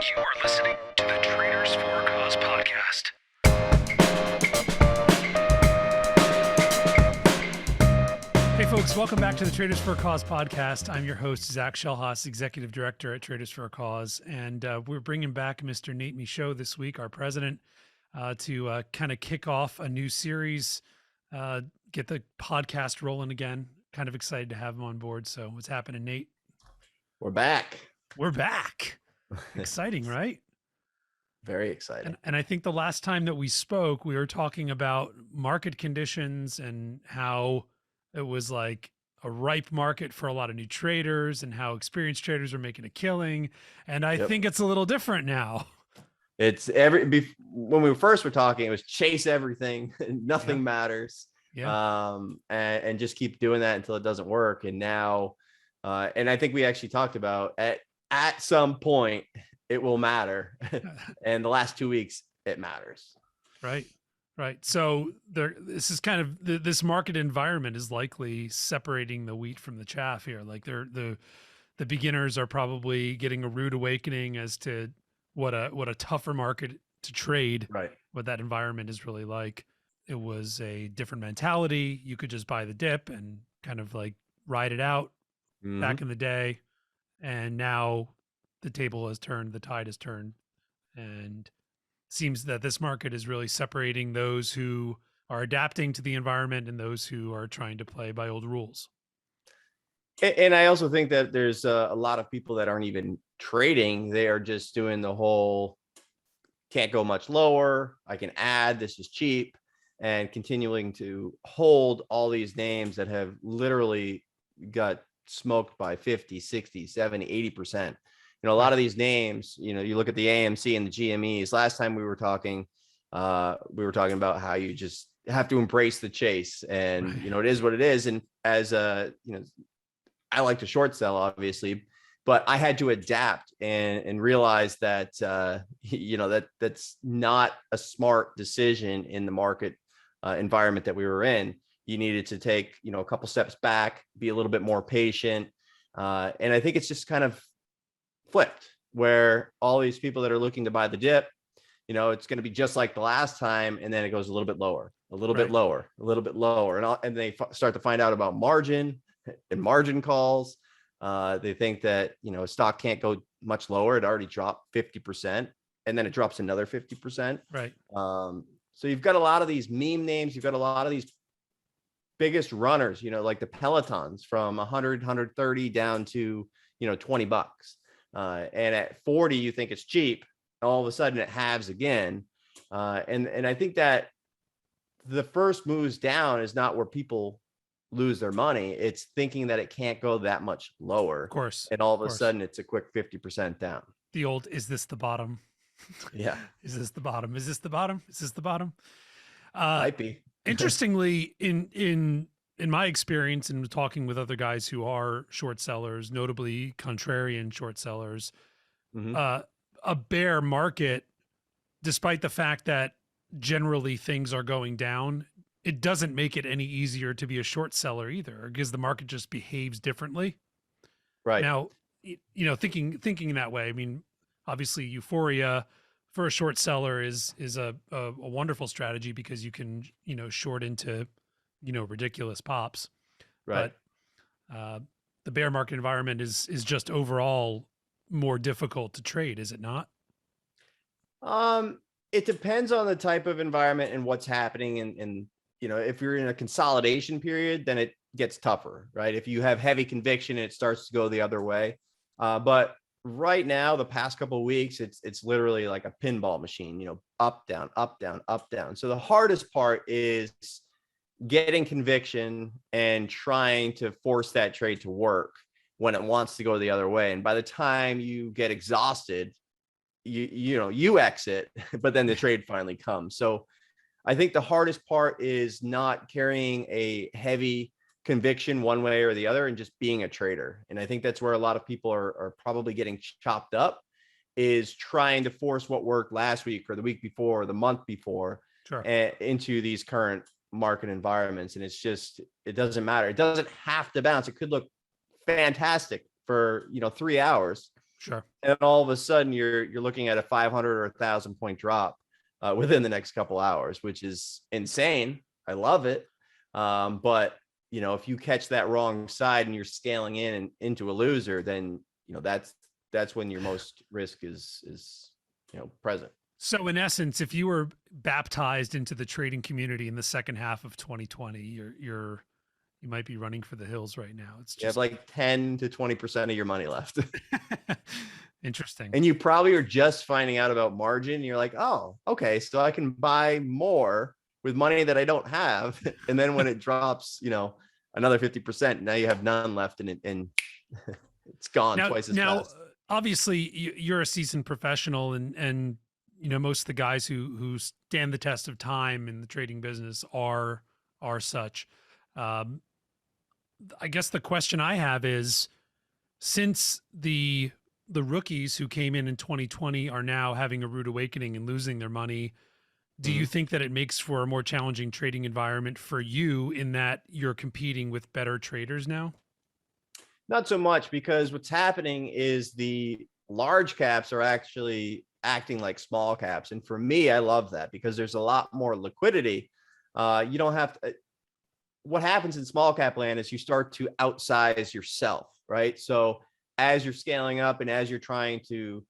You are listening to the Traders4ACause podcast. Hey folks, welcome back to the Traders4ACause podcast. I'm your host, Zach Shellhaas, Executive Director at Traders4ACause, and we're bringing back Mr. Nate Michaud this week, our president, to kind of kick off a new series, get the podcast rolling again. Kind of excited to have him on board. So what's happening, Nate? We're back. We're back. Exciting, right? Very exciting. And I think the last time that we spoke, we were talking about market conditions and how it was like a ripe market for a lot of new traders and how experienced traders are making a killing. And I think it's a little different now. It's when we first were talking, it was chase everything. Nothing matters. Yeah. And just keep doing that until it doesn't work. And now, and I think we actually talked about at some point it will matter. And the last 2 weeks it matters. Right. So this is kind of this market environment is likely separating the wheat from the chaff here. Like the beginners are probably getting a rude awakening as to what a tougher market to trade. Right. What that environment is really like. It was a different mentality. You could just buy the dip and kind of like ride it out back in the day. And now the table has turned, the tide has turned, and seems that this market is really separating those who are adapting to the environment and those who are trying to play by old rules. And I also think that there's a lot of people that aren't even trading. They are just doing the whole can't go much lower. I can add, this is cheap, and continuing to hold all these names that have literally got smoked by 50, 60, 70, 80%. A lot of these names, you look at the AMC and the GMEs. Last time we were talking about how you just have to embrace the chase, and it is what it is. And as I like to short sell, obviously, but I had to adapt and realize that that's not a smart decision in the market environment that we were in. You needed to take a couple steps back, be a little bit more patient, and I think it's just kind of flipped, where all these people that are looking to buy the dip, it's going to be just like the last time, and then it goes a little bit lower, a little bit lower, a little bit lower, and they start to find out about margin and margin calls. They think that a stock can't go much lower. It already dropped 50%, and then it drops another 50%. Right. So you've got a lot of these meme names. You've got a lot of these biggest runners, like the Pelotons from 100, 130 down to $20. And at 40, you think it's cheap. All of a sudden it halves again. And I think that the first moves down is not where people lose their money. It's thinking that it can't go that much lower. Of course. And all of a sudden it's a quick 50% down. The old, is this the bottom? Yeah. Is this the bottom? Is this the bottom? Is this the bottom? Might be. Interestingly, in my experience and talking with other guys who are short sellers, notably contrarian short sellers, a bear market, despite the fact that generally things are going down, it doesn't make it any easier to be a short seller either, because the market just behaves differently. Right. Now, thinking that way, I mean, obviously euphoria for a short seller is a wonderful strategy because you can, short into, ridiculous pops. Right. But the bear market environment is just overall more difficult to trade, is it not? It depends on the type of environment and what's happening. And if you're in a consolidation period, then it gets tougher, right? If you have heavy conviction, it starts to go the other way. But right now, the past couple of weeks, it's literally like a pinball machine, up, down, up, down, up, down. So the hardest part is getting conviction and trying to force that trade to work when it wants to go the other way. And by the time you get exhausted, you exit, but then the trade finally comes. So I think the hardest part is not carrying a heavy conviction one way or the other and just being a trader. And I think that's where a lot of people are probably getting chopped up, is trying to force what worked last week or the week before or the month before into these current market environments. And it doesn't matter. It doesn't have to bounce. It could look fantastic for 3 hours, Sure. And all of a sudden you're looking at a 500 or 1,000 point drop within the next couple hours, which is insane. I love it. But if you catch that wrong side and you're scaling in and into a loser, then that's when your most risk is present. So in essence, if you were baptized into the trading community in the second half of 2020, you might be running for the hills right now. It's You have just like 10 to 20% of your money left. interesting. And you probably are just finding out about margin. You're like, oh, okay, so I can buy more with money that I don't have. And then when it drops, another 50%, now you have none left, and it's gone twice as fast. Obviously, you're a seasoned professional, and most of the guys who stand the test of time in the trading business are such. I guess the question I have is, since the rookies who came in 2020 are now having a rude awakening and losing their money, do you think that it makes for a more challenging trading environment for you in that you're competing with better traders now? Not so much, because what's happening is the large caps are actually acting like small caps. And for me, I love that because there's a lot more liquidity. You don't have to, what happens in small cap land is you start to outsize yourself, right? So as you're scaling up and as you're trying to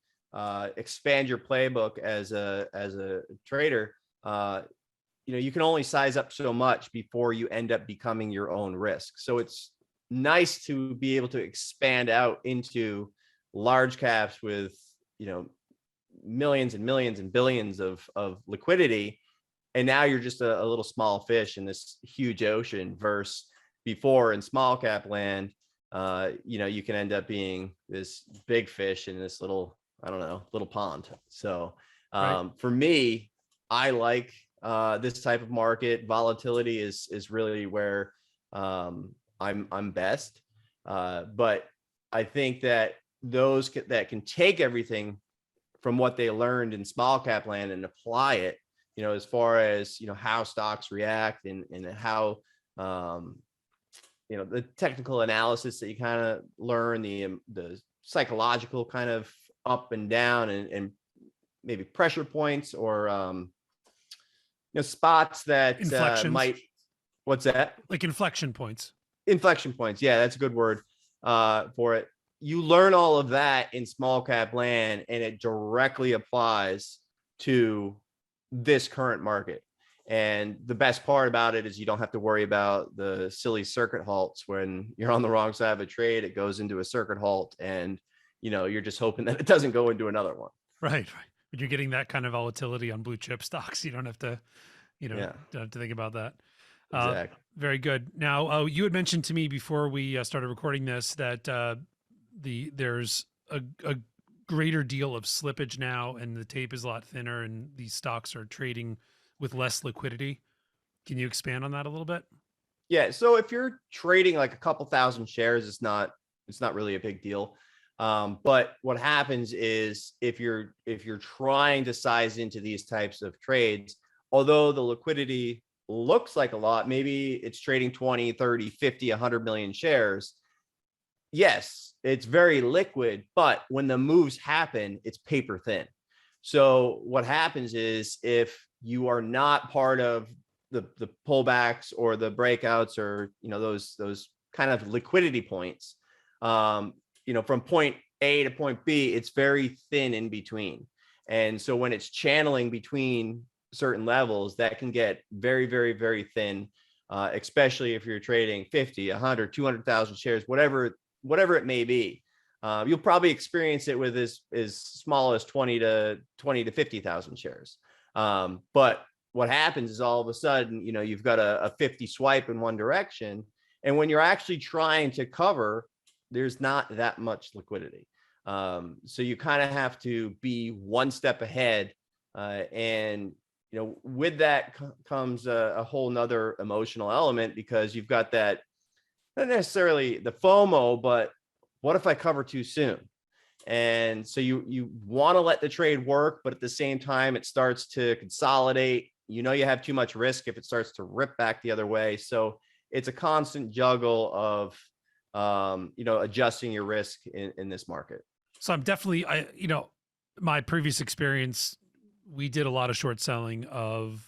expand your playbook as a trader, you can only size up so much before you end up becoming your own risk. So it's nice to be able to expand out into large caps with millions and millions and billions of liquidity, and now you're just a little small fish in this huge ocean, versus before in small cap land, you can end up being this big fish in this little pond. So Right. for me, I like this type of market. Volatility is really where I'm best. But I think that those that can take everything from what they learned in small cap land and apply it, as far as, how stocks react and how, the technical analysis that you kind of learn, the psychological kind of up and down and maybe pressure points or, spots that might, what's that? Like inflection points. Inflection points. Yeah, that's a good word for it. You learn all of that in small cap land, and it directly applies to this current market. And the best part about it is you don't have to worry about the silly circuit halts when you're on the wrong side of a trade. It goes into a circuit halt, and you're just hoping that it doesn't go into another one. Right. When you're getting that kind of volatility on blue chip stocks, you don't have to, don't have to think about that. Exactly. Very good. Now, you had mentioned to me before we started recording this that there's a greater deal of slippage now, and the tape is a lot thinner, and these stocks are trading with less liquidity. Can you expand on that a little bit? Yeah. So if you're trading like a couple thousand shares, it's not really a big deal. But what happens is if you're trying to size into these types of trades, although the liquidity looks like a lot, maybe it's trading 20, 30, 50, 100 million shares. Yes, it's very liquid, but when the moves happen, it's paper thin. So what happens is if you are not part of the pullbacks or the breakouts or those kind of liquidity points, from point A to point B, it's very thin in between. And so when it's channeling between certain levels, that can get very, very, very thin, especially if you're trading 50, 100, 200,000 shares, whatever it may be. You'll probably experience it with as small as 20 to 50,000 shares. But what happens is all of a sudden, you've got a 50 swipe in one direction. And when you're actually trying to cover, there's not that much liquidity. So you kind of have to be one step ahead. And with that comes a whole nother emotional element, because you've got that, not necessarily the FOMO, but what if I cover too soon? And so you want to let the trade work, but at the same time, it starts to consolidate. You have too much risk if it starts to rip back the other way. So it's a constant juggle of, adjusting your risk in this market. So I'm definitely, my previous experience, we did a lot of short selling of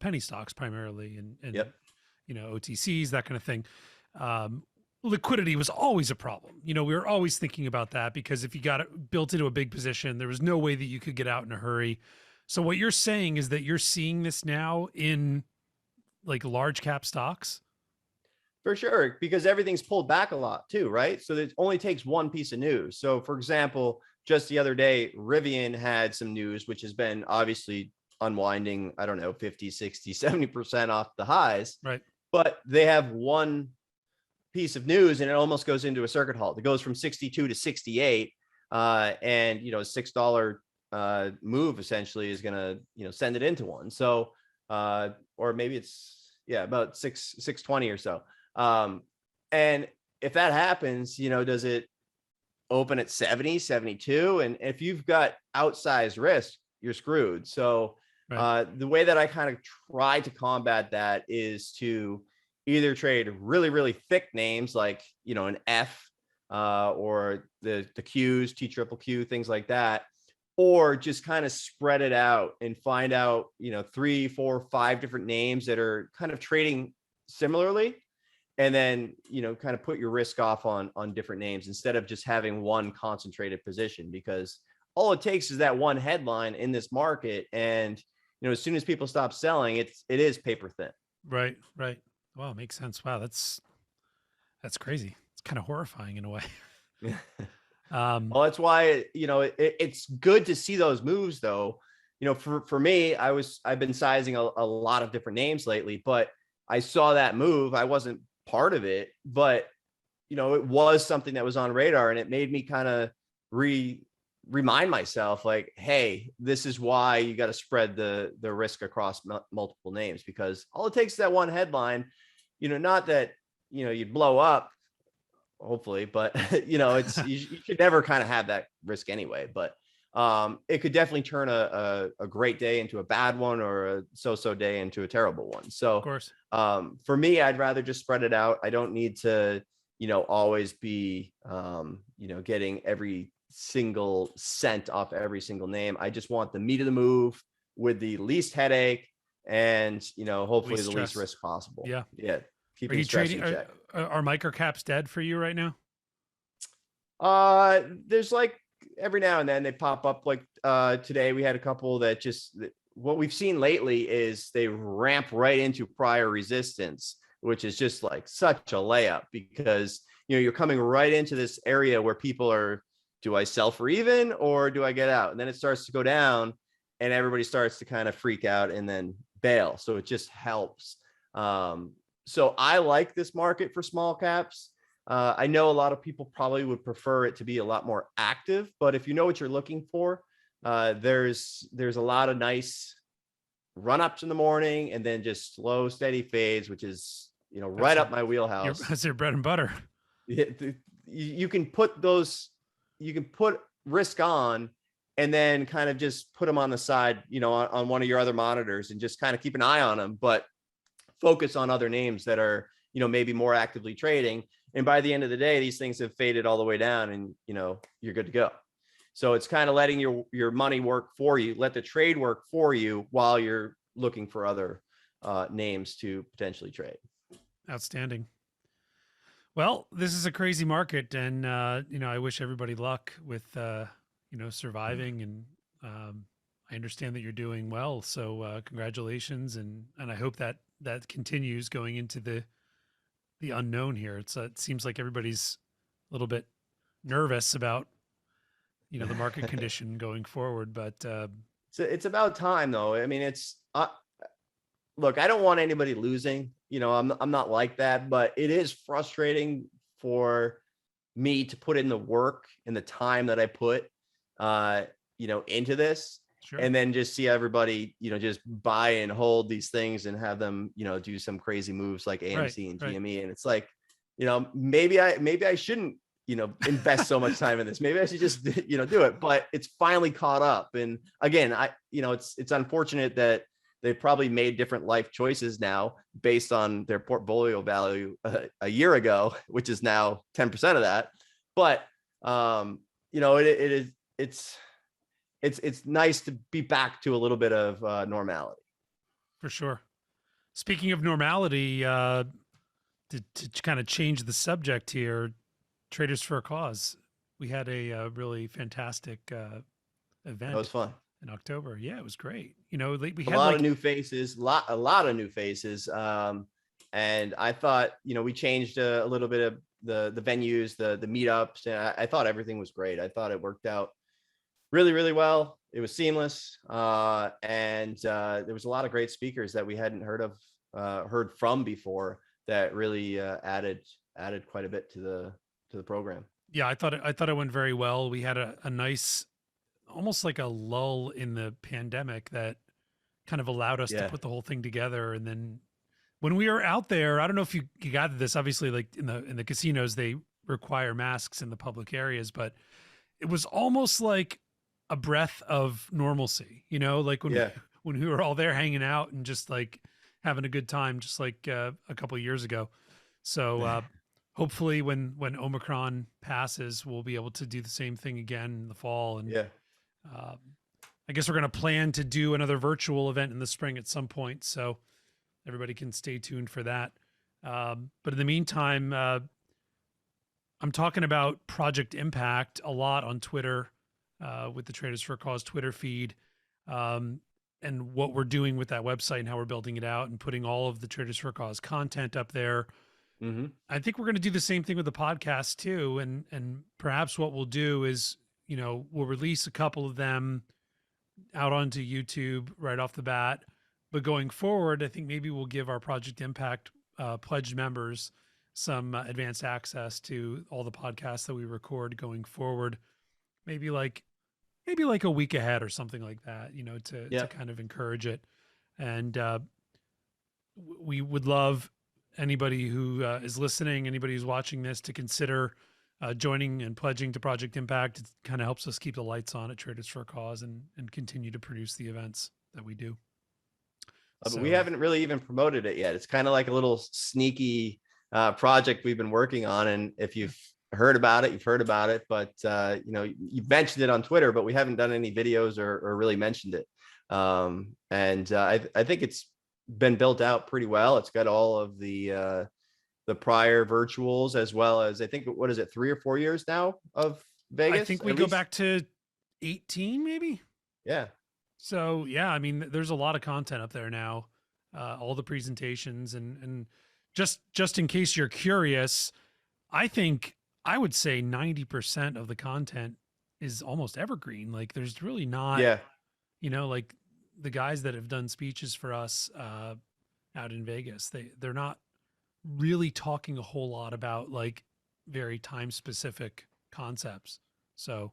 penny stocks primarily, and Yep. OTCs, that kind of thing. Liquidity was always a problem. We were always thinking about that, because if you got it built into a big position, there was no way that you could get out in a hurry. So what you're saying is that you're seeing this now in like large cap stocks? For sure, because everything's pulled back a lot too, right? So it only takes one piece of news. So for example, just the other day, Rivian had some news, which has been obviously unwinding, I don't know, 50, 60, 70% off the highs. Right. But they have one piece of news and it almost goes into a circuit halt. It goes from 62 to 68. And $6 move essentially is going to, send it into one. So, or maybe it's, about 620 or so. And if that happens, does it open at 70, 72? And if you've got outsized risk, you're screwed. So Right. the way that I kind of try to combat that is to either trade really, really thick names like, an F or the Qs, T triple Q, things like that, or just kind of spread it out and find out, 3, 4, 5 different names that are kind of trading similarly. And then, kind of put your risk off on different names instead of just having one concentrated position, because all it takes is that one headline in this market. And, as soon as people stop selling, it is paper thin. Right. Wow. Makes sense. Wow. That's crazy. It's kind of horrifying in a way. Well, that's why, it's good to see those moves though. For me, I've been sizing a lot of different names lately, but I saw that move. I wasn't part of it, but it was something that was on radar, and it made me kind of remind myself like, hey, this is why you got to spread the risk across multiple names, because all it takes is that one headline, not that you'd blow up, hopefully, but it's you should never kind of have that risk anyway. But it could definitely turn a great day into a bad one, or a so-so day into a terrible one. So of course, for me, I'd rather just spread it out. I don't need to, always be, getting every single cent off every single name. I just want the meat of the move with the least headache and, hopefully the least risk possible. Yeah. Keeping Are you stress trading? in check. Are microcaps dead for you right now? There's like every now and then they pop up. Like today we had a couple that what we've seen lately is they ramp right into prior resistance, which is just like such a layup, because you're coming right into this area where people are, do I sell for even or do I get out? And then it starts to go down and everybody starts to kind of freak out and then bail. So it just helps. So I like this market for small caps. I know a lot of people probably would prefer it to be a lot more active, but if you know what you're looking for, there's a lot of nice run-ups in the morning and then just slow, steady fades, which is, right up my wheelhouse. That's your bread and butter. You can put risk on and then kind of just put them on the side, on one of your other monitors, and just kind of keep an eye on them, but focus on other names that are, maybe more actively trading. And by the end of the day, these things have faded all the way down and, you're good to go. So it's kind of letting your money work for you, let the trade work for you while you're looking for other names to potentially trade. Outstanding. Well, this is a crazy market, and I wish everybody luck with surviving, and I understand that you're doing well. So congratulations, and I hope that continues going into the unknown here. It seems like everybody's a little bit nervous about the market condition going forward, but it's about time though. I mean, look, I don't want anybody losing, I'm not like that, but it is frustrating for me to put in the work and the time that I put, into this. Sure. And then just see everybody, just buy and hold these things and have them, do some crazy moves like AMC and GME. And it's like, maybe I shouldn't, invest so much time in this. Maybe I should just, do it, but it's finally caught up. And again, it's unfortunate that they've probably made different life choices now based on their portfolio value a year ago, which is now 10% of that. But, it is, it's nice to be back to a little bit of normality. For sure. Speaking of normality, to kind of change the subject here, Traders for a Cause, we had a really fantastic event. That was fun. In October. Yeah, it was great. We had a lot of new faces, a lot of new faces. And I thought, we changed a little bit of the venues, the meetups, and I thought everything was great. I thought it worked out really, really well. It was seamless. And there was a lot of great speakers that we hadn't heard from before that really added quite a bit to the program. Yeah, I thought it went very well. We had a nice, almost like a lull in the pandemic that kind of allowed us to put the whole thing together. And then when we were out there, I don't know if you got this, obviously, like in the casinos, they require masks in the public areas, but it was almost like a breath of normalcy, like when we were all there hanging out and just like having a good time, just like a couple of years ago. So hopefully when Omicron passes, we'll be able to do the same thing again in the fall. And I guess we're going to plan to do another virtual event in the spring at some point. So everybody can stay tuned for that. But in the meantime, I'm talking about Project Impact a lot on Twitter with the Traders for a Cause Twitter feed, and what we're doing with that website and how we're building it out and putting all of the Traders for a Cause content up there. Mm-hmm. I think we're going to do the same thing with the podcast too. And perhaps what we'll do is, we'll release a couple of them out onto YouTube right off the bat. But going forward, I think maybe we'll give our Project Impact pledged members some advanced access to all the podcasts that we record going forward. Maybe like a week ahead or something like that, to kind of encourage it. And we would love anybody who is listening, anybody who's watching this, to consider joining and pledging to Project Impact. It kind of helps us keep the lights on at Traders for a Cause and continue to produce the events that we do. But we haven't really even promoted it yet. It's kind of like a little sneaky project we've been working on. And if you've heard about it, you've heard about it. But, you've mentioned it on Twitter, but we haven't done any videos or really mentioned it. I think it's been built out pretty well. It's got all of the prior virtuals, as well as, I think, what is it, 3 or 4 years now of Vegas? I think we go back to 18, maybe. Yeah. So yeah, I mean, there's a lot of content up there now, all the presentations, and just in case you're curious, I think I would say 90% of the content is almost evergreen. Like there's really not, like the guys that have done speeches for us out in Vegas, they're not really talking a whole lot about like very time specific concepts. So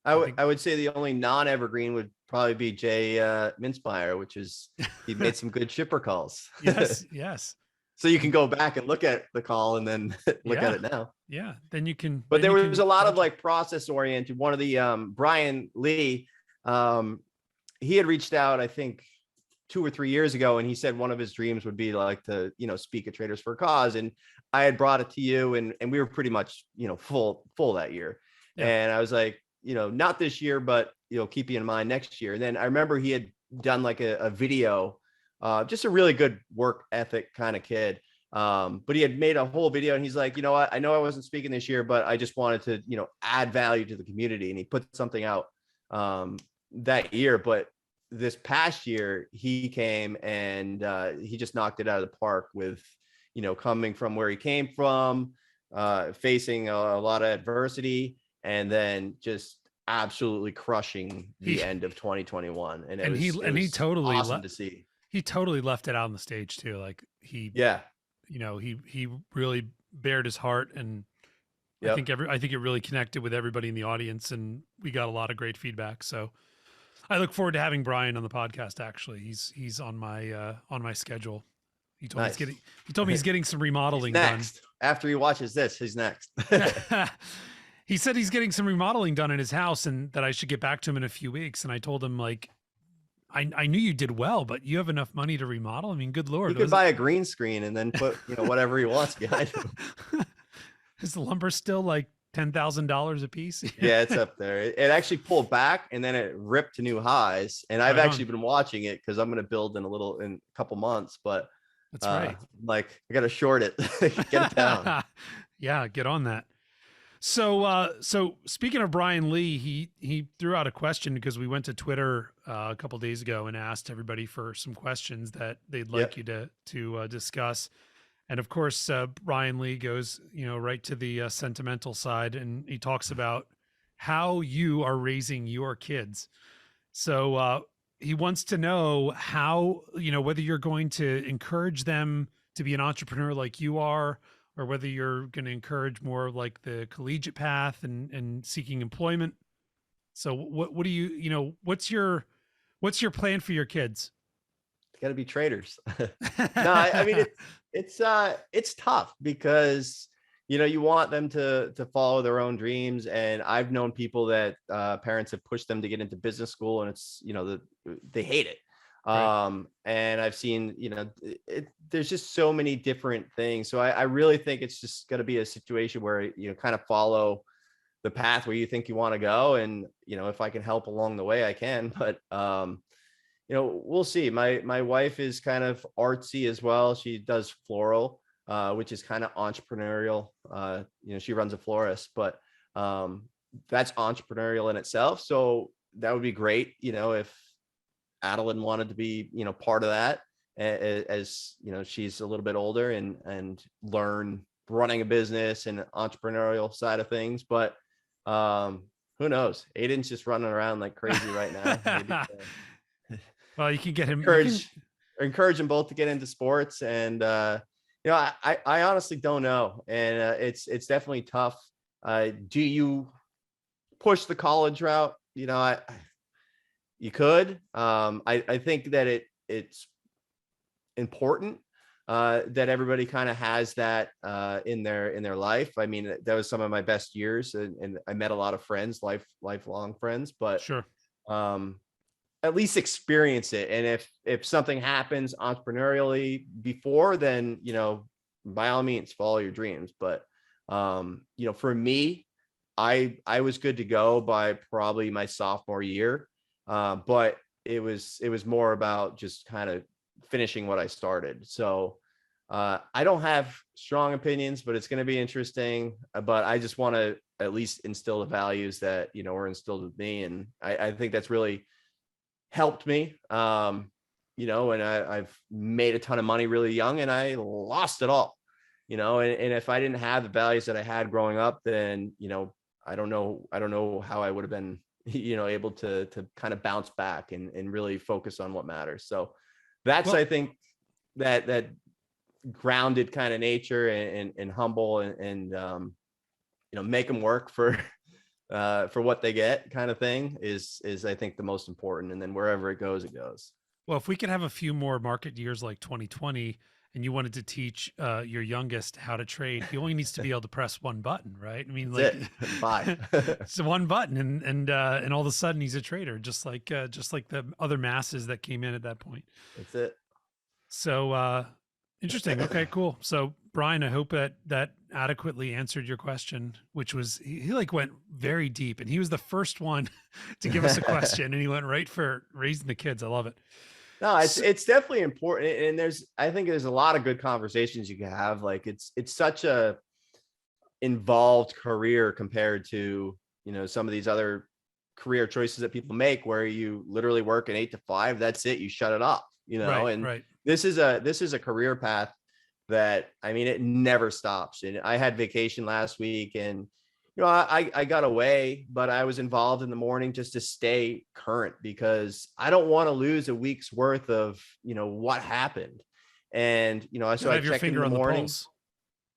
I would say the only non-evergreen would probably be Jay Minspire, which is he made some good shipper calls. Yes. So you can go back and look at the call and then look at it now. Yeah, then you can. But there was a lot of like process oriented. One of the Brian Lee, he had reached out, I think 2 or 3 years ago, and he said one of his dreams would be like to speak at Traders for a Cause. And I had brought it to you, and we were pretty much full that year. Yeah. And I was like, not this year, but keep you in mind next year. And then I remember he had done like a video, just a really good work ethic kind of kid. But he had made a whole video, and he's like, you know what, I know I wasn't speaking this year, but I just wanted to, add value to the community. And he put something out that year. But this past year he came and he just knocked it out of the park with, coming from where he came from, facing a lot of adversity, and then just absolutely crushing the end of 2021. And he totally awesome to see. He totally left it out on the stage too. Like he really bared his heart, and I think it really connected with everybody in the audience, and we got a lot of great feedback. So I look forward to having Brian on the podcast. Actually, he's on my schedule. He told me he's getting some remodeling done. After he watches this, he's next. He said he's getting some remodeling done in his house, and that I should get back to him in a few weeks. And I told him, like, I knew you did well, but you have enough money to remodel? I mean, good Lord. He could buy a green screen and then put, whatever he wants behind him. Is the lumber still like $10,000 a piece. Yeah, it's up there. It actually pulled back and then it ripped to new highs. And I've Right actually on. been watching it because I'm going to build in a couple months. But That's right. like I got to short it, get it down. Yeah, get on that. So speaking of Brian Lee, he threw out a question because we went to Twitter a couple days ago and asked everybody for some questions that they'd like Yep. you to discuss. And of course, Brian Lee goes, right to the sentimental side, and he talks about how you are raising your kids. So he wants to know how, whether you're going to encourage them to be an entrepreneur like you are, or whether you're going to encourage more like the collegiate path and seeking employment. So what do what's your plan for your kids? It's got to be traders. No, I mean it's tough because you want them to follow their own dreams, and I've known people that parents have pushed them to get into business school, and it's they hate it. Right. And I've seen there's just so many different things. So I really think it's just going to be a situation where you kind of follow the path where you think you want to go, and if I can help along the way, I can. But we'll see. My wife is kind of artsy as well. She does floral, which is kind of entrepreneurial. She runs a florist, but that's entrepreneurial in itself. So that would be great, if Adeline wanted to be, part of that, as she's a little bit older and learn running a business and entrepreneurial side of things. But who knows? Aiden's just running around like crazy right now. Maybe, well, you can get him. Encourage them both to get into sports, and I honestly don't know, and it's definitely tough. Do you push the college route? You could. I think that it's important that everybody kind of has that in their life. I mean, that was some of my best years, and I met a lot of friends, lifelong friends. But Sure. At least experience it. And if something happens entrepreneurially before, then, by all means, follow your dreams. But, for me, I was good to go by probably my sophomore year. But it was more about just kind of finishing what I started. So I don't have strong opinions, but it's going to be interesting. But I just want to at least instill the values that, were instilled with me. And I think that's really helped me, and I've made a ton of money really young, and I lost it all, and if I didn't have the values that I had growing up, then, I don't know how I would have been, able to kind of bounce back and really focus on what matters. So that's, I think that grounded kind of nature and humble and make them work for what they get kind of thing is I think the most important. And then wherever it goes, it goes. Well, if we could have a few more market years like 2020 and you wanted to teach your youngest how to trade, he only needs to be able to press one button, right? I mean, That's like bye. it's one button and all of a sudden he's a trader, just like the other masses that came in at that point. That's it. So interesting. Okay, cool. So Brian, I hope that adequately answered your question, which was he like went very deep, and he was the first one to give us a question, and he went right for raising the kids. I love it. No, it's definitely important. And I think there's a lot of good conversations you can have. Like it's such a involved career compared to, some of these other career choices that people make where you literally work an 8 to 5. That's it. You shut it off, Right, and right. this is a career path that, I mean, it never stops. And I had vacation last week, and I got away, but I was involved in the morning just to stay current because I don't want to lose a week's worth of what happened. And so I check in the morning.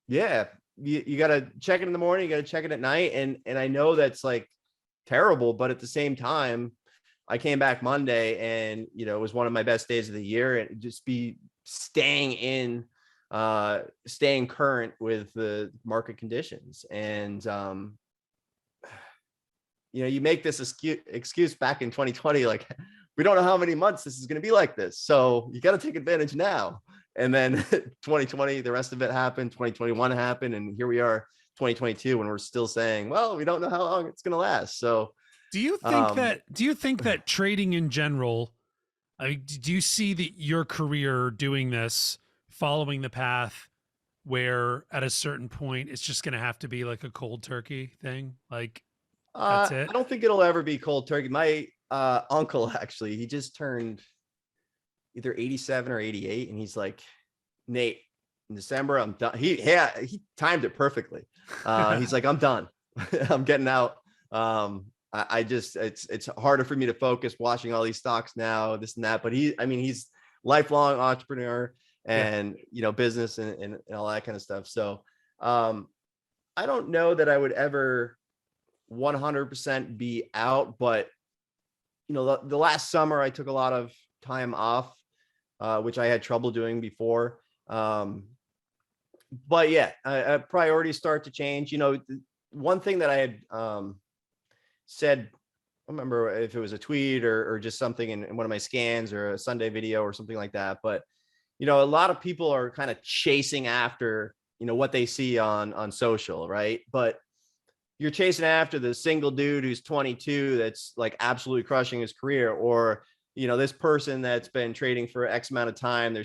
Yeah, you got to check it in the morning, you got to check it at night, and I know that's like terrible, but at the same time, I came back Monday, and it was one of my best days of the year, and just be staying current with the market conditions. And you make this excuse back in 2020, like we don't know how many months this is going to be like this, so you got to take advantage now. And then 2020, the rest of it happened, 2021 happened, and here we are 2022 when we're still saying, well, we don't know how long it's going to last. So do you think that trading in general, do you see that your career doing this, following the path where at a certain point it's just going to have to be like a cold turkey thing? Like that's it? I don't think it'll ever be cold turkey. My uncle, actually, he just turned either 87 or 88. And he's like, Nate, in December, I'm done. He timed it perfectly. He's like, I'm done. I'm getting out. I just, it's harder for me to focus watching all these stocks now, this and that. But he's lifelong entrepreneur and, business and all that kind of stuff. So I don't know that I would ever 100% be out, but the last summer I took a lot of time off, which I had trouble doing before. But yeah, priorities start to change. One thing that I had said, I don't remember if it was a tweet or just something in one of my scans or a Sunday video or something like that. But, a lot of people are kind of chasing after, what they see on social, right? But you're chasing after the single dude who's 22 that's like absolutely crushing his career, or this person that's been trading for X amount of time.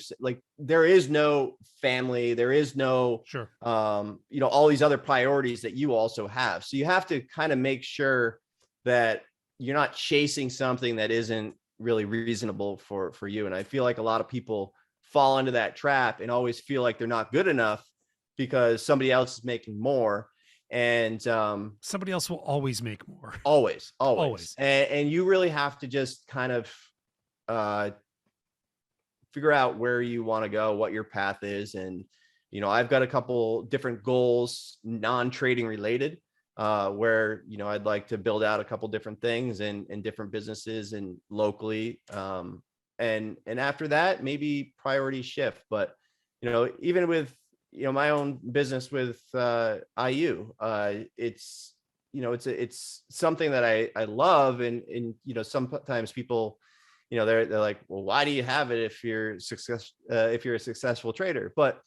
There is no family, there is no sure, all these other priorities that you also have. So you have to kind of make sure that you're not chasing something that isn't really reasonable for you. And I feel like a lot of people fall into that trap and always feel like they're not good enough because somebody else is making more. And somebody else will always make more. Always. And you really have to just kind of figure out where you want to go, what your path is. And I've got a couple different goals, non-trading related, where I'd like to build out a couple different things in different businesses and locally, and after that maybe priorities shift. But even with my own business with IU, it's it's something that I love, and sometimes people they're like, well, why do you have it if you're a successful trader? But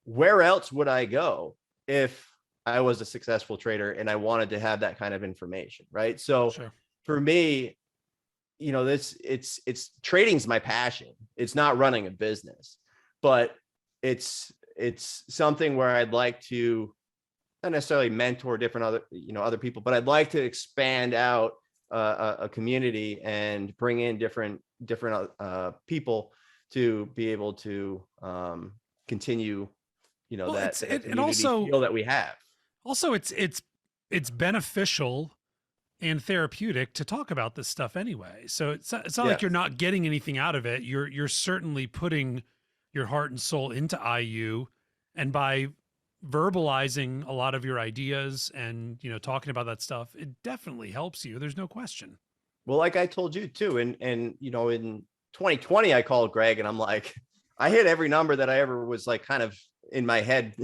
where else would I go if I was a successful trader and I wanted to have that kind of information, right? So sure. For me, it's trading's my passion. It's not running a business, but it's something where I'd like to not necessarily mentor different other people, but I'd like to expand out a community and bring in different people to be able to continue, that community also feel that we have. Also, it's beneficial and therapeutic to talk about this stuff anyway. So it's not like you're not getting anything out of it. You're certainly putting your heart and soul into IU, and by verbalizing a lot of your ideas and talking about that stuff, it definitely helps you. There's no question. Well, like I told you too, and in 2020 I called Greg and I'm like, I hit every number that I ever was like kind of in my head,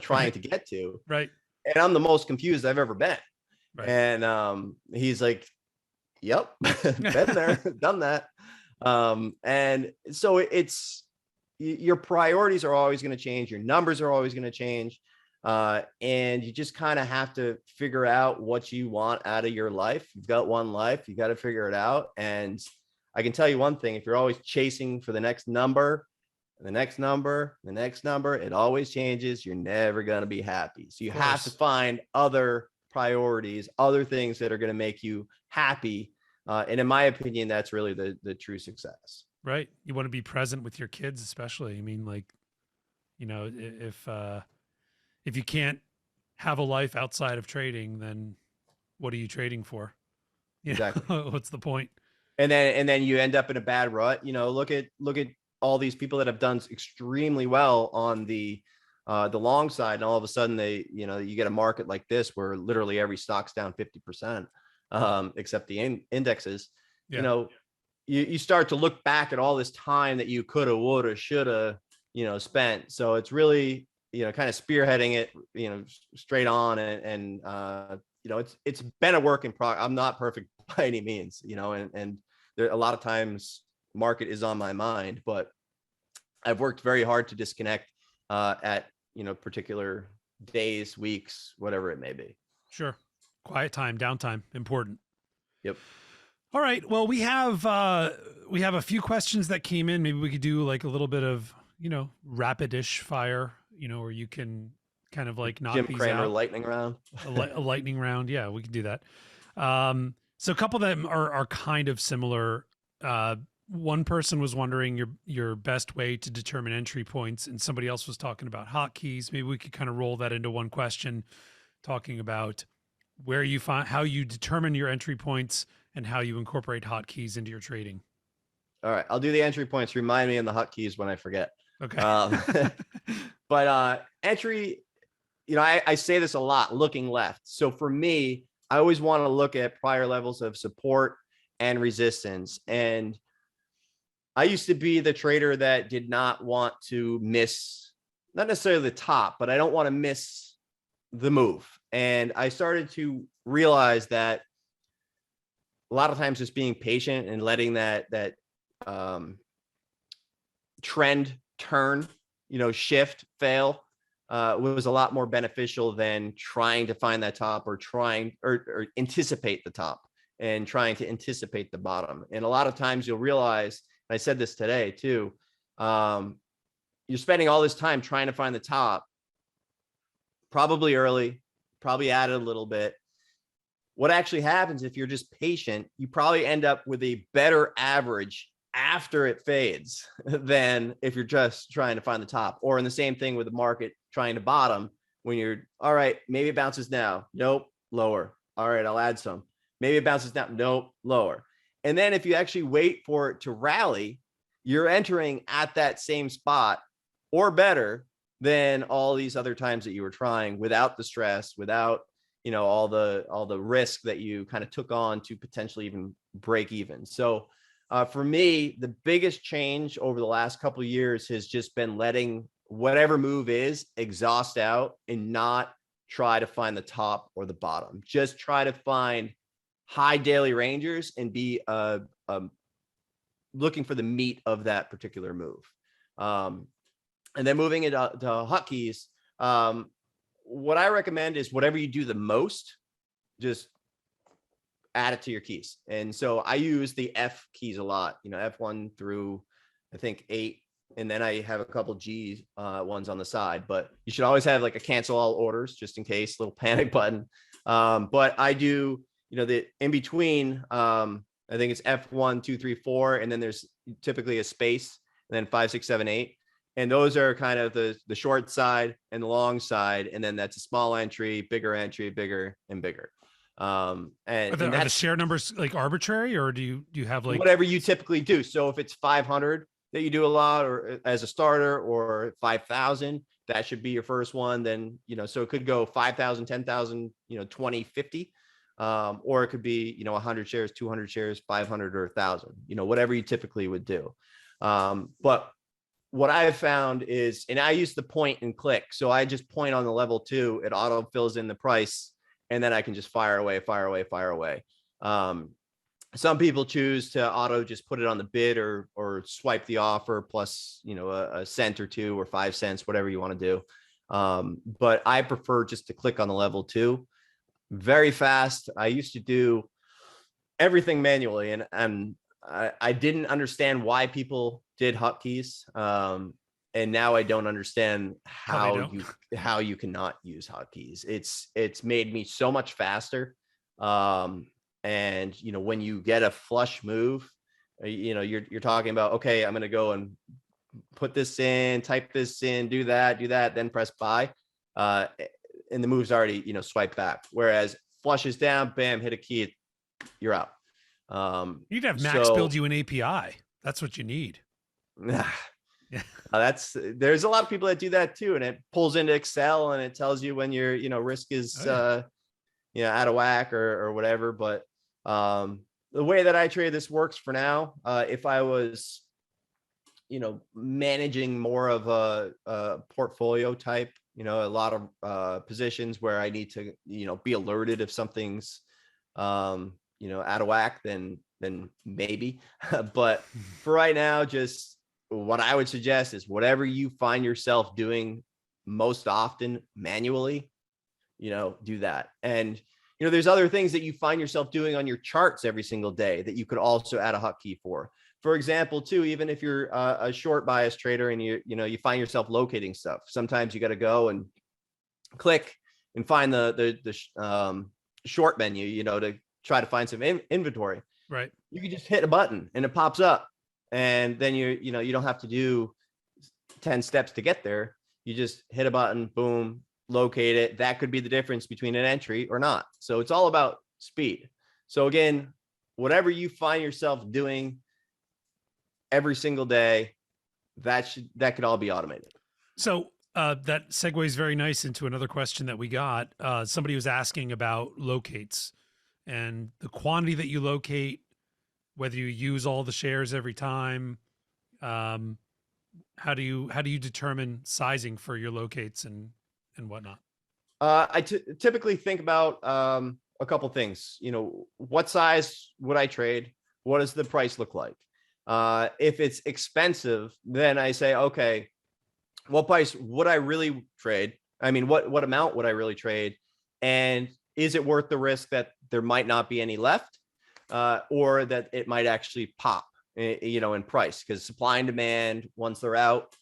trying to get to. Right. And I'm the most confused I've ever been. Right. And he's like, yep, been there, done that. And so it's your priorities are always going to change. Your numbers are always going to change. And you just kind of have to figure out what you want out of your life. You've got one life, you got to figure it out. And I can tell you one thing, if you're always chasing for the next number, the next number, the next number, it always changes. You're never going to be happy. So you have to find other priorities, other things that are going to make you happy. And in my opinion, that's really the true success. Right. You want to be present with your kids, especially. I mean, like, if you can't have a life outside of trading, then what are you trading for? Exactly. What's the point? And then you end up in a bad rut. Look at all these people that have done extremely well on the long side, and all of a sudden you get a market like this where literally every stock's down 50%, except the indexes. Yeah. You start to look back at all this time that you coulda, woulda, shoulda, spent. So it's really, kind of spearheading it, straight on. And it's been a work in progress. I'm not perfect by any means, and there a lot of times market is on my mind, but I've worked very hard to disconnect at particular days, weeks, whatever it may be. Sure. Quiet time, downtime, important. Yep. All right. Well, we have a few questions that came in. Maybe we could do like a little bit of, rapidish fire, where you can kind of like knock Jim these Cramer out. lightning round. A lightning round. Yeah, we can do that. So a couple of them are kind of similar. One person was wondering your best way to determine entry points, and somebody else was talking about hotkeys. Maybe we could kind of roll that into one question, talking about where you find how you determine your entry points and how you incorporate hotkeys into your trading. All right, I'll do the entry points. Remind me in the hotkeys when I forget. Okay. But entry, I say this a lot, looking left. So for me, I always want to look at prior levels of support and resistance. And I used to be the trader that did not want to miss, not necessarily the top, but I don't want to miss the move. And I started to realize that a lot of times just being patient and letting that trend turn, shift, fail, was a lot more beneficial than trying to find that top or trying or anticipate the top and trying to anticipate the bottom. And a lot of times you'll realize, and I said this today too, you're spending all this time trying to find the top, probably early, probably added a little bit. What actually happens if you're just patient, you probably end up with a better average after it fades than if you're just trying to find the top. Or in the same thing with the market trying to bottom, when you're, all right, maybe it bounces now. Nope, lower. All right, I'll add some. Maybe it bounces down. Nope, lower. And then if you actually wait for it to rally, you're entering at that same spot or better than all these other times that you were trying, without the stress, without all the risk that you kind of took on to potentially even break even. So for me, the biggest change over the last couple of years has just been letting whatever move is exhaust out and not try to find the top or the bottom. Just try to find high daily rangers and be looking for the meat of that particular move. And then moving into hotkeys, what I recommend is whatever you do the most, just add it to your keys. And so I use the F keys a lot, F1 through I think 8. And then I have a couple G ones on the side, but you should always have like a cancel all orders just in case, little panic button. But I do, the in between, I think it's F1, 2, 3, 4, and then there's typically a space, and then 5, 6, 7, 8. And those are kind of the short side and the long side. And then that's a small entry, bigger, and bigger. And Are the share numbers like arbitrary, or do you have like whatever you typically do? So if it's 500 that you do a lot, or as a starter, or 5,000, that should be your first one. Then, so it could go 5,000, 10,000, 20, 50. Or it could be, 100 shares, 200 shares, 500 or 1,000, whatever you typically would do. But what I've found is, and I use the point and click. So I just point on the level 2, it auto fills in the price, and then I can just fire away. Some people choose to auto just put it on the bid or swipe the offer plus, a cent or 2 or 5 cents, whatever you want to do. But I prefer just to click on the level 2. Very fast. I used to do everything manually, and I didn't understand why people did hotkeys. And now I don't understand how you cannot use hotkeys. It's made me so much faster. And when you get a flush move, you're talking about, okay, I'm going to go and put this in, type this in, do that, then press buy. And the move's already, swiped back. Whereas flushes down, bam, hit a key, you're out. You'd have Max build you an API. That's what you need. There's a lot of people that do that too, and it pulls into Excel and it tells you when your risk is out of whack or whatever. But the way that I trade this works for now. If I was managing more of a portfolio type, a lot of positions where I need to be alerted if something's out of whack, then maybe. But for right now, just what I would suggest is whatever you find yourself doing most often manually, do that. And, there's other things that you find yourself doing on your charts every single day that you could also add a hotkey for. For example, too, even if you're a short bias trader and you find yourself locating stuff, sometimes you got to go and click and find the short menu, to try to find some inventory. Right. You can just hit a button and it pops up, and then you don't have to do 10 steps to get there. You just hit a button, boom, locate it. That could be the difference between an entry or not. So it's all about speed. So again, whatever you find yourself doing every single day, that could all be automated. So that segues very nice into another question that we got. Somebody was asking about locates and the quantity that you locate, whether you use all the shares every time. How do you determine sizing for your locates and whatnot? I typically think about a couple things. What size would I trade? What does the price look like? If it's expensive, then I say, okay, what price would I really trade? I mean, what amount would I really trade? And is it worth the risk that there might not be any left, or that it might actually pop, in price? Because supply and demand, once they're out,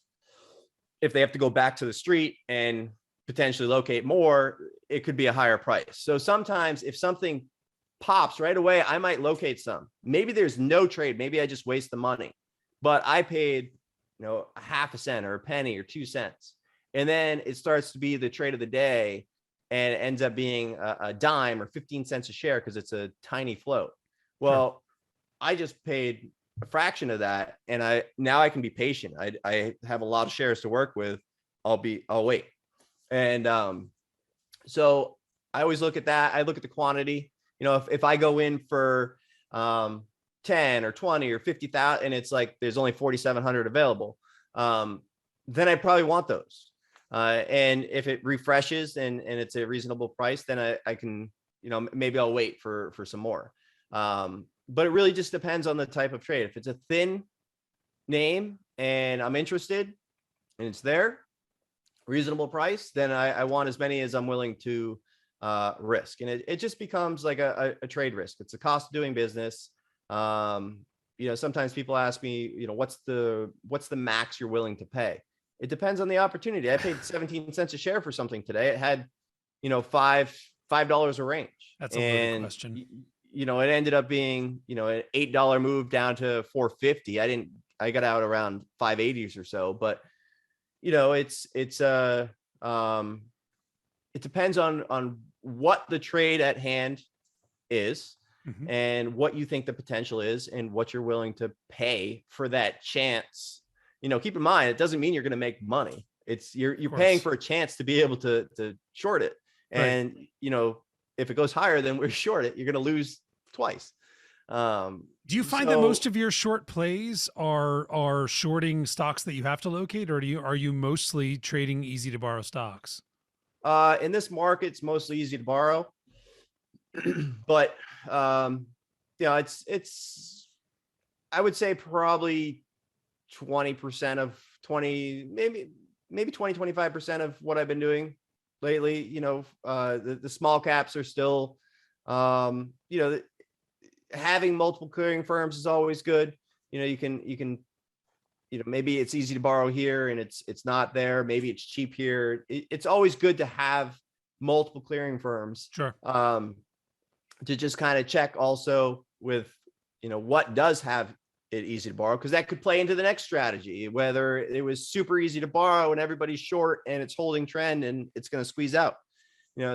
if they have to go back to the street and potentially locate more, it could be a higher price. So sometimes if something pops right away, I might locate some. Maybe there's no trade. Maybe I just waste the money, but I paid, a half a cent or a penny or 2 cents. And then it starts to be the trade of the day, and it ends up being a dime or 15 cents a share because it's a tiny float. Well, sure. I just paid a fraction of that, and now I can be patient. I have a lot of shares to work with. I'll wait. And so I always look at that. I look at the quantity. If I go in for 10 or 20 or 50,000 and it's like there's only 4,700 available, then I probably want those. And if it refreshes and it's a reasonable price, then I can, maybe I'll wait for some more. But it really just depends on the type of trade. If it's a thin name and I'm interested and it's there, reasonable price, then I want as many as I'm willing to risk. And it just becomes like a trade risk. It's a cost of doing business. Sometimes people ask me, what's the max you're willing to pay? It depends on the opportunity. I paid 17 cents a share for something today. It had, $5 a range. That's a loaded question. It ended up being, an $8 move down to $4.50. I got out around 5.80s or so, but it depends on what the trade at hand is, mm-hmm. and what you think the potential is and what you're willing to pay for that chance. Keep in mind, it doesn't mean you're going to make money. It's you're paying for a chance to be able to short it. And, right. If it goes higher than we're short it, you're going to lose twice. Do you find that most of your short plays are shorting stocks that you have to locate, or are you mostly trading easy to borrow stocks? In this market, it's mostly easy to borrow, but it's I would say probably 20% of 20, maybe 25% of what I've been doing lately. The small caps are still, having multiple clearing firms is always good. You can, maybe it's easy to borrow here and it's not there. Maybe it's cheap here. It's always good to have multiple clearing firms. Sure. To just kind of check also with, what does have it easy to borrow, because that could play into the next strategy, whether it was super easy to borrow and everybody's short and it's holding trend and it's going to squeeze out,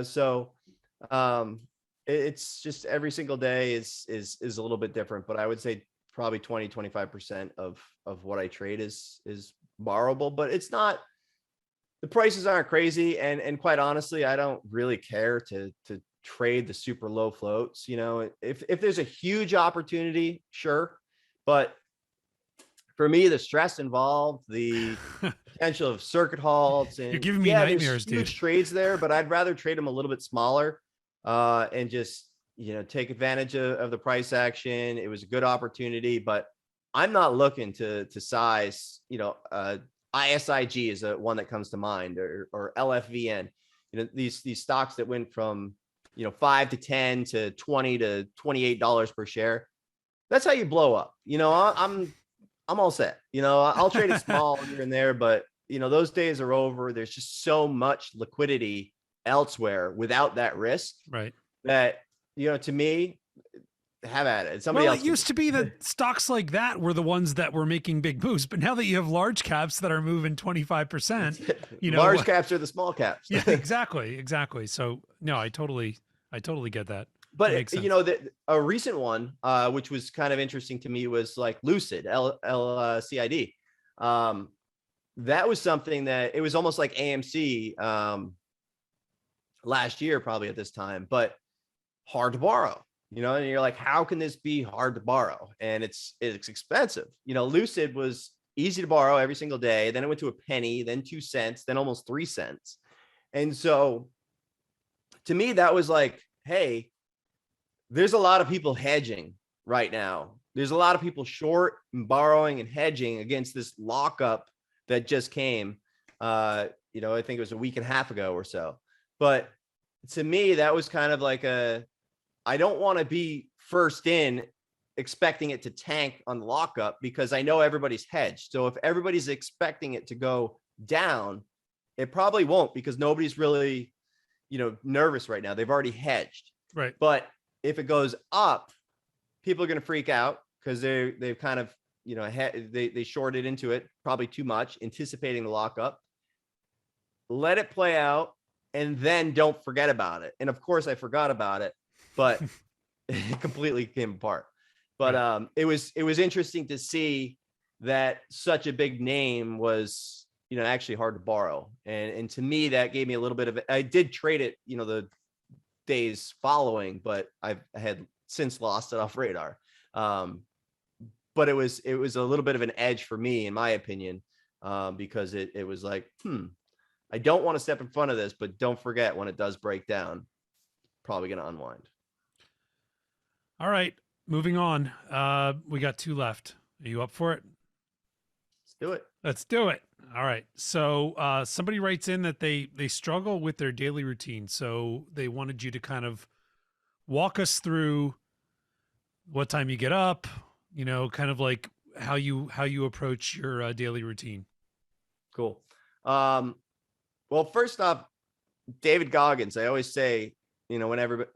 so it's just every single day is a little bit different, but I would say probably 20-25% of what I trade is borrowable, but it's not, the prices aren't crazy. And quite honestly, I don't really care to trade the super low floats. If there's a huge opportunity, sure. But for me, the stress involved, the potential of circuit halts, and you're giving me nightmares, dude. Huge trades there, but I'd rather trade them a little bit smaller, and just, take advantage of the price action. It was a good opportunity, but I'm not looking to size, ISIG is one that comes to mind, or LFVN. These stocks that went from 5 to 10 to 20 to $28 per share. That's how you blow up. I'm all set. I'll trade it small here and there, but those days are over. There's just so much liquidity elsewhere without that risk, right? That to me, have at it. Somebody else. It used to be that stocks like that were the ones that were making big moves, but now that you have large caps that are moving 25%, large caps are the small caps. Yeah, exactly. So no, I totally get that. But a recent one, which was kind of interesting to me, was like Lucid, LCID. That was something that it was almost like AMC last year, probably at this time, but hard to borrow. And you're like, how can this be hard to borrow? And it's expensive. Lucid was easy to borrow every single day. Then it went to a penny, then 2 cents, then almost 3 cents. And so to me, that was like, hey, there's a lot of people hedging right now. There's a lot of people short and borrowing and hedging against this lockup that just came. I think it was a week and a half ago or so. But to me, that was kind of like I don't want to be first in expecting it to tank on the lockup, because I know everybody's hedged. So if everybody's expecting it to go down, it probably won't, because nobody's really, nervous right now. They've already hedged. Right. But if it goes up, people are going to freak out because they've kind of, they shorted into it probably too much, anticipating the lockup. Let it play out, and then don't forget about it. And of course I forgot about it, but it completely came apart. But it was interesting to see that such a big name was, actually hard to borrow. And to me, that gave me a little bit of it. I did trade it, the days following, but I had since lost it off radar. But it was a little bit of an edge for me, in my opinion, because it was like, I don't want to step in front of this, but don't forget, when it does break down, probably going to unwind. All right, moving on. We got 2 left. Are you up for it? Let's do it. All right. So somebody writes in that they struggle with their daily routine. So they wanted you to kind of walk us through what time you get up, kind of like how you approach your daily routine. Cool. Well, first off, David Goggins, I always say, whenever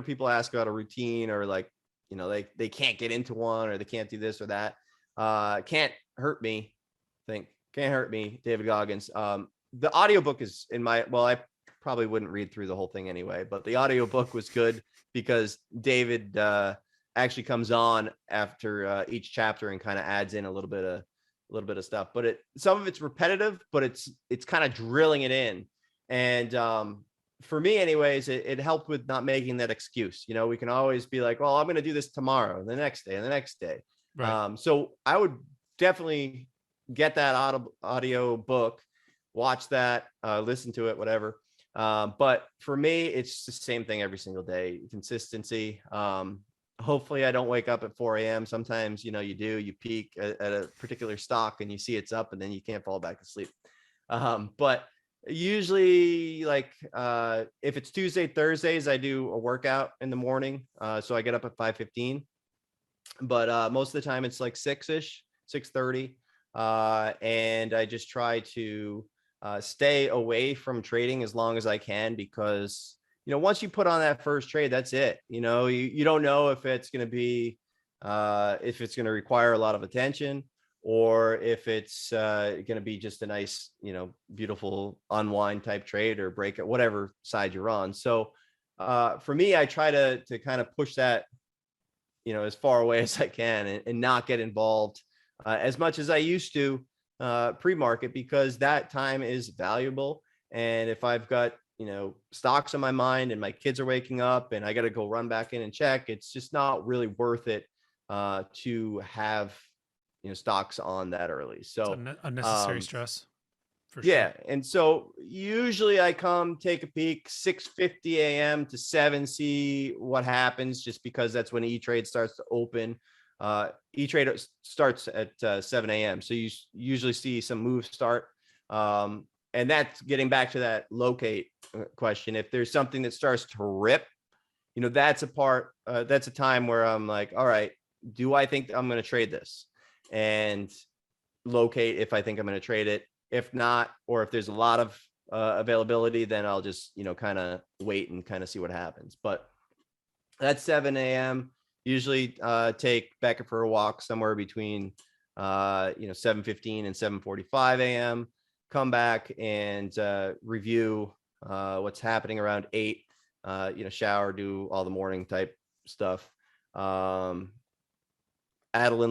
people ask about a routine, or like, they can't get into one, or they can't do this or that, can't hurt me. Can't hurt me, David Goggins. The audiobook is I probably wouldn't read through the whole thing anyway, but the audiobook was good because David actually comes on after each chapter and kind of adds in a little bit of stuff. But some of it's repetitive, but it's kind of drilling it in. And for me anyways, it helped with not making that excuse. We can always be like, well, I'm going to do this tomorrow, the next day, and the next day. Right. So I would definitely get that audio book, watch that, listen to it, whatever. But for me, it's the same thing every single day. Consistency. Hopefully I don't wake up at 4 a.m. Sometimes, you do, you peak at a particular stock and you see it's up, and then you can't fall back to sleep. But usually, like, if it's Tuesday, Thursdays, I do a workout in the morning. So I get up at 5:15, but most of the time it's like 6-ish, 6:30. And I just try to stay away from trading as long as I can, because once you put on that first trade, that's it. You don't know if it's going to be if it's going to require a lot of attention, or if it's going to be just a nice, beautiful unwind type trade or break at whatever side you're on. So for me, I try to kind of push that, as far away as I can, and not get involved as much as I used to pre-market, because that time is valuable. And if I've got, stocks on my mind and my kids are waking up and I got to go run back in and check, it's just not really worth it to have, stocks on that early. So it's unnecessary stress. For yeah. sure. And so usually I come take a peek 6:50 a.m. to 7, see what happens, just because that's when E-Trade starts to open. E-Trade starts at 7 a.m. So you usually see some moves start. And that's getting back to that locate question. If there's something that starts to rip, that's a time where I'm like, all right, do I think I'm going to trade this? And locate if I think I'm going to trade it. If not, or if there's a lot of availability, then I'll just, kind of wait and kind of see what happens. But that's 7 a.m. Usually take Becca for a walk somewhere between 7:15 and 7:45 a.m. Come back and review what's happening around 8. Shower, do all the morning type stuff. Adeline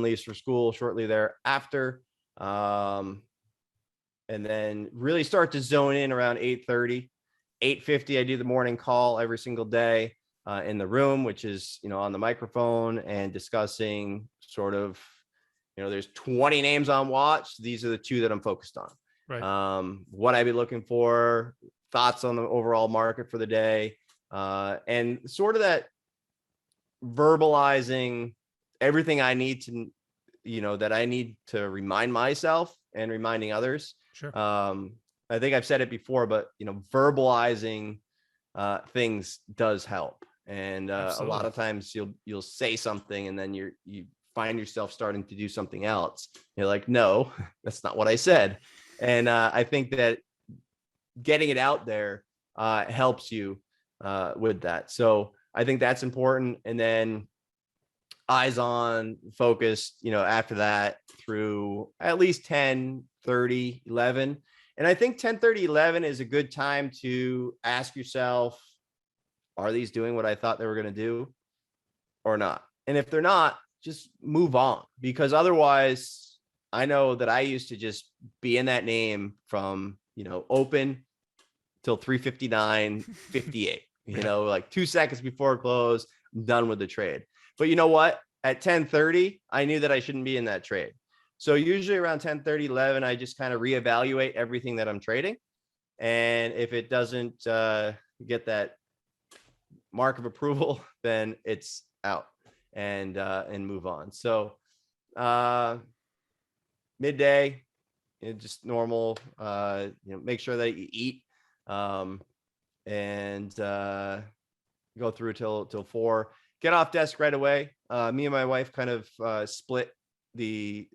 leaves for school shortly thereafter. And then really start to zone in around 8:30, 8:50. I do the morning call every single day in the room, which is, on the microphone and discussing sort of, there's 20 names on watch. These are the 2 that I'm focused on. Right. What I'd be looking for, thoughts on the overall market for the day, and sort of that verbalizing everything I need to, that I need to remind myself and reminding others. Sure. I think I've said it before, but verbalizing things does help. And a lot of times you'll say something and then you find yourself starting to do something else. You're like, no, that's not what I said. And I think that getting it out there helps you with that. So I think that's important. And then eyes on, focused, after that through at least 10, 30, 11. And I think 10, 30, 11 is a good time to ask yourself, are these doing what I thought they were going to do or not? And if they're not, just move on, because otherwise I know that I used to just be in that name from, open till 3:59:58, like 2 seconds before close, I'm done with the trade. But you know what? At 10:30, I knew that I shouldn't be in that trade. So usually around 10:30, 11, I just kind of reevaluate everything that I'm trading. And if it doesn't get that mark of approval, then it's out and move on. So midday, just normal, make sure that you eat and go through till 4. Get off desk right away. Me and my wife kind of split the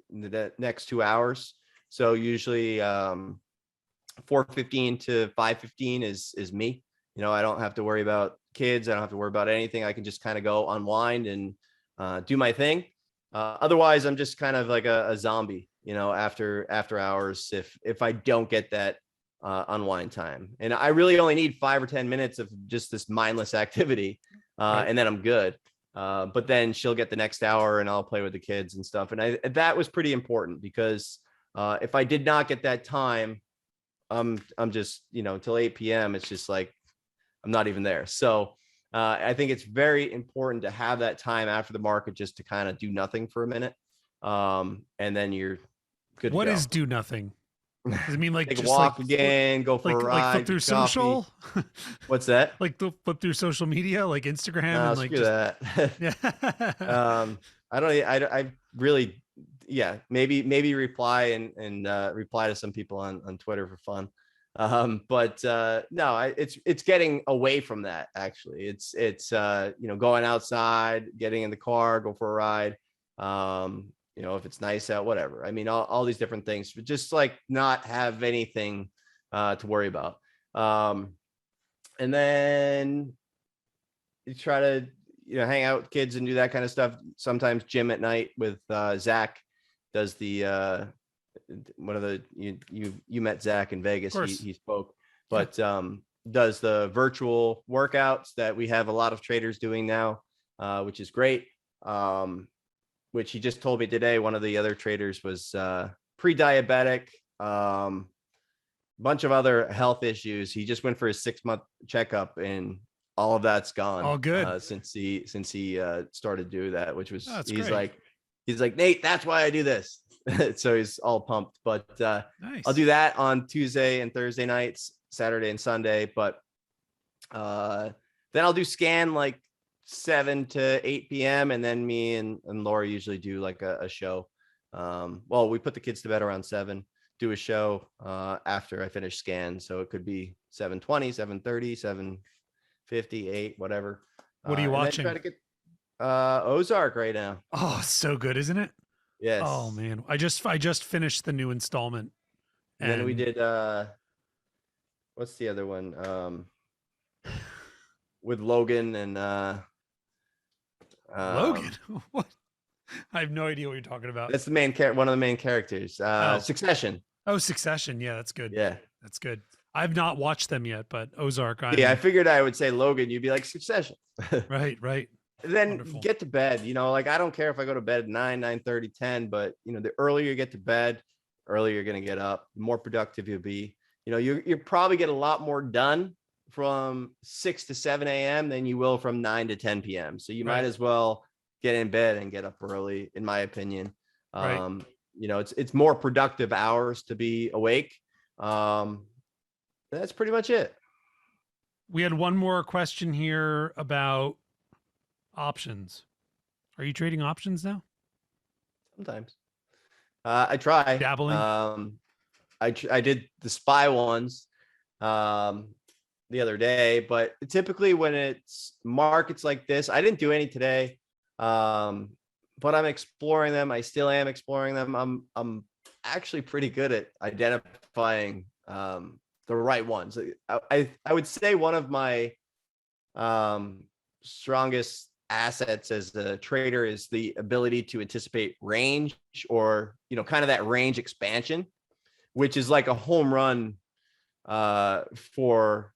next 2 hours. So usually 4:15 to 5:15 is me. I don't have to worry about kids. I don't have to worry about anything. I can just kind of go unwind and do my thing. Otherwise, I'm just kind of like a zombie, after hours if I don't get that unwind time. And I really only need 5 or 10 minutes of just this mindless activity, and then I'm good. But then she'll get the next hour and I'll play with the kids and stuff. And that was pretty important, because if I did not get that time, I'm just, until 8 p.m. It's just like, I'm not even there. So I think it's very important to have that time after the market just to kind of do nothing for a minute. And then you're good to What go. is do nothing? Does it mean like take just a walk like again, go for a ride, flip through social? What's that? Like flip through social media, like Instagram, No, and like screw just that. yeah. I really, yeah, maybe reply and reply to some people on Twitter for fun. But no, it's getting away from that. Actually, it's going outside, getting in the car, go for a ride. If it's nice out, whatever. I mean, all these different things, but just like not have anything to worry about. And then you try to hang out with kids and do that kind of stuff. Sometimes gym at night with Zach does the one of the you met Zach in Vegas. He spoke, but does the virtual workouts that we have a lot of traders doing now, which is great. Which he just told me today. One of the other traders was pre-diabetic, bunch of other health issues. He just went for his 6-month checkup and all of that's gone. All good. Since he started doing that, which was he's great. like, Nate, that's why I do this. So he's all pumped. But nice. I'll do that on Tuesday and Thursday nights, Saturday and Sunday. But then I'll do scan like 7 to 8 p.m. And then me and Laura usually do like a show. Well, we put the kids to bed around 7, do a show after I finish scan. So it could be 7:20, 7:30, 7:50, 8, whatever. What are you And then watching? try to get Ozark right now. Oh, so good, isn't it? Yes. Oh man, I just finished the new installment. And then we did what's the other one? With Logan and Logan. What? I have no idea what you're talking about. That's the one of the main characters. Succession. Oh, Succession. Yeah, that's good. Yeah. That's good. I've not watched them yet, but Ozark. Yeah, I figured I would say Logan. You'd be like Succession. Right. Then Wonderful. get to bed. Like I don't care if I go to bed at 9, 9:30, 10, but the earlier you get to bed, earlier you're gonna get up, the more productive you'll be. You probably get a lot more done from 6 to 7 a.m. than you will from 9 to 10 p.m. So you might as well get in bed and get up early, in my opinion. It's more productive hours to be awake. That's pretty much it. We had one more question here about options. Are you trading options now? Sometimes. I try. Dabbling. I did the SPY ones the other day, but typically when it's markets like this, I didn't do any today. But I'm exploring them. I still am exploring them. I'm actually pretty good at identifying the right ones. I would say one of my strongest assets as a trader is the ability to anticipate range, or kind of that range expansion, which is like a home run for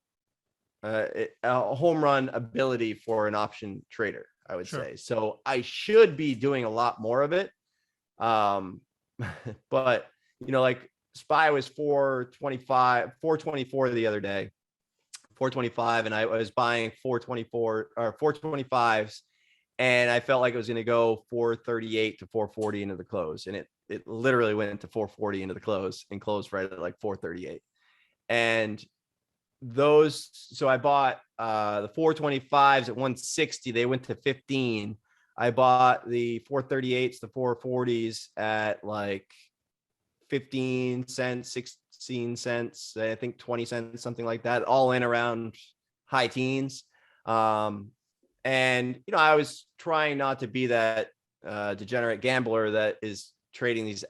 a home run ability for an option trader, I would say. So I should be doing a lot more of it. But like SPY was 424 the other day, 425, and I was buying 424 or 425s, and I felt like it was going to go 438 to 440 into the close, and it literally went to 440 into the close and closed right at like 438. And so I bought the 425s at 160. They went to 15. I bought the 438s, the 440s at like 15 cents, 16 cents, I think 20 cents, something like that, all in around high teens. And I was trying not to be that degenerate gambler that is trading these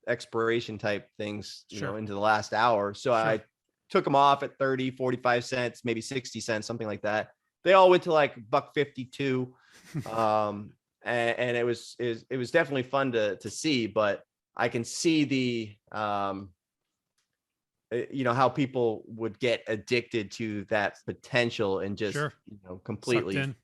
expiration type things, into the last hour. So I took them off at 30, 45 cents, maybe 60 cents, something like that. They all went to like $1.52. And it was definitely fun to see, but I can see the, how people would get addicted to that potential and just, completely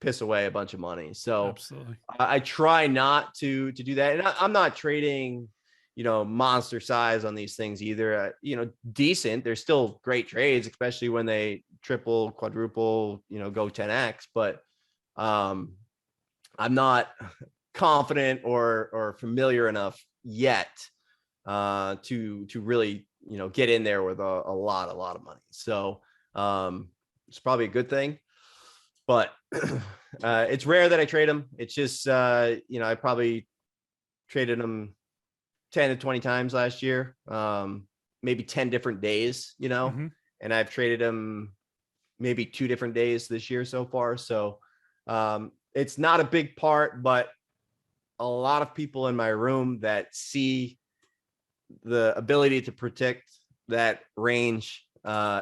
piss away a bunch of money. So absolutely. I try not to do that. And I'm not trading, monster size on these things either. Decent. They're still great trades, especially when they triple, quadruple, go 10x. But I'm not confident or familiar enough yet to really get in there with a lot of money. So it's probably a good thing, but it's rare that I trade them. It's just I probably traded them 10 to 20 times last year, maybe 10 different days, and I've traded them maybe 2 different days this year so far. So it's not a big part, but a lot of people in my room that see the ability to predict that range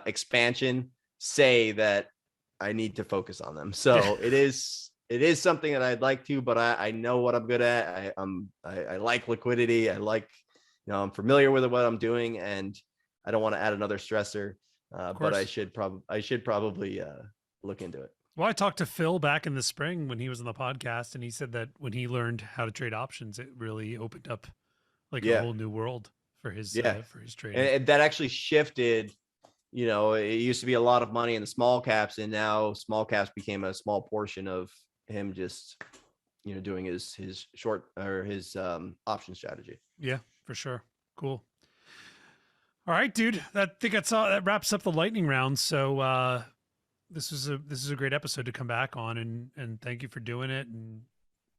expansion say that I need to focus on them. So it is something that I'd like to, but I know what I'm good at. I like liquidity. I like, I'm familiar with what I'm doing, and I don't want to add another stressor. But I should probably look into it. Well, I talked to Phil back in the spring when he was on the podcast, and he said that when he learned how to trade options, it really opened up like a whole new world for his trading. And that actually shifted. It used to be a lot of money in the small caps, and now small caps became a small portion of him just, doing his short or his option strategy. Yeah, for sure. Cool. All right, dude. I think that's all. That wraps up the lightning round. So this is a great episode to come back on, and thank you for doing it, and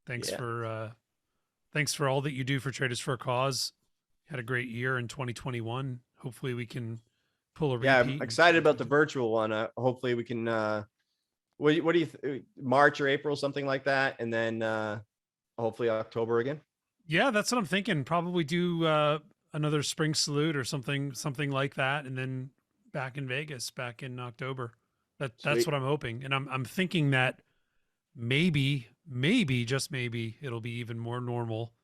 thanks for all that you do for Traders for a Cause. Had a great year in 2021. Hopefully we can pull a repeat. Yeah, I'm excited about the virtual one. Hopefully we can what do you March or April, something like that, and then hopefully October again. Yeah, that's what I'm thinking. Probably do another spring salute or something like that, and then back in Vegas back in October. That's what I'm hoping, and I'm thinking that maybe just maybe it'll be even more normal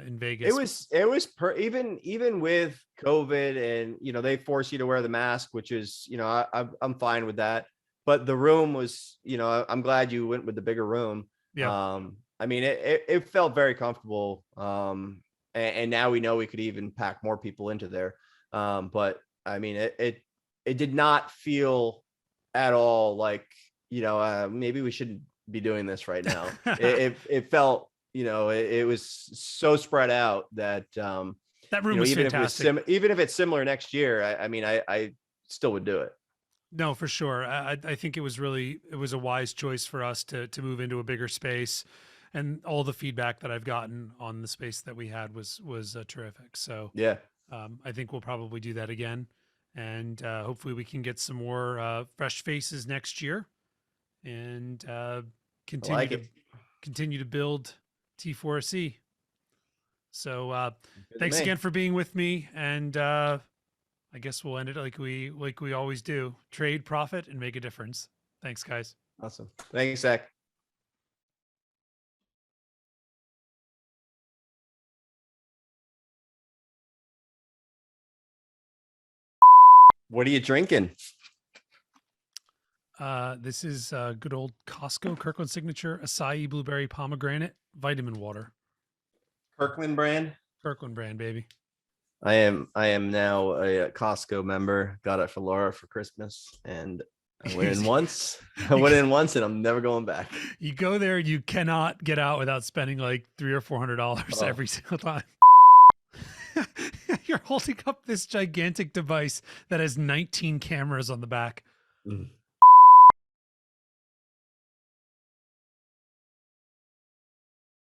in Vegas. It was even with COVID, and they force you to wear the mask, which is I'm fine with that. But the room was, I'm glad you went with the bigger room. Yeah. I mean, it felt very comfortable. And now we know we could even pack more people into there. But I mean, it did not feel at all like, maybe we shouldn't be doing this right now. It felt, it was so spread out that that room was fantastic. Even if it's similar next year, I still would do it. No, for sure. I think it was a wise choice for us to move into a bigger space, and all the feedback that I've gotten on the space that we had was terrific. So yeah, I think we'll probably do that again, and hopefully we can get some more fresh faces next year, and continue to build T4C. So thanks again for being with me, and I guess we'll end it like we always do. Trade, profit, and make a difference. Thanks, guys. Awesome. Thanks, Zach. What are you drinking? This is good old Costco Kirkland Signature acai blueberry pomegranate vitamin water. Kirkland brand, baby. I am now a Costco member. Got it for Laura for Christmas, and I went in once. And I'm never going back. You go there, you cannot get out without spending like $300 or $400 every single time. You're holding up this gigantic device that has 19 cameras on the back.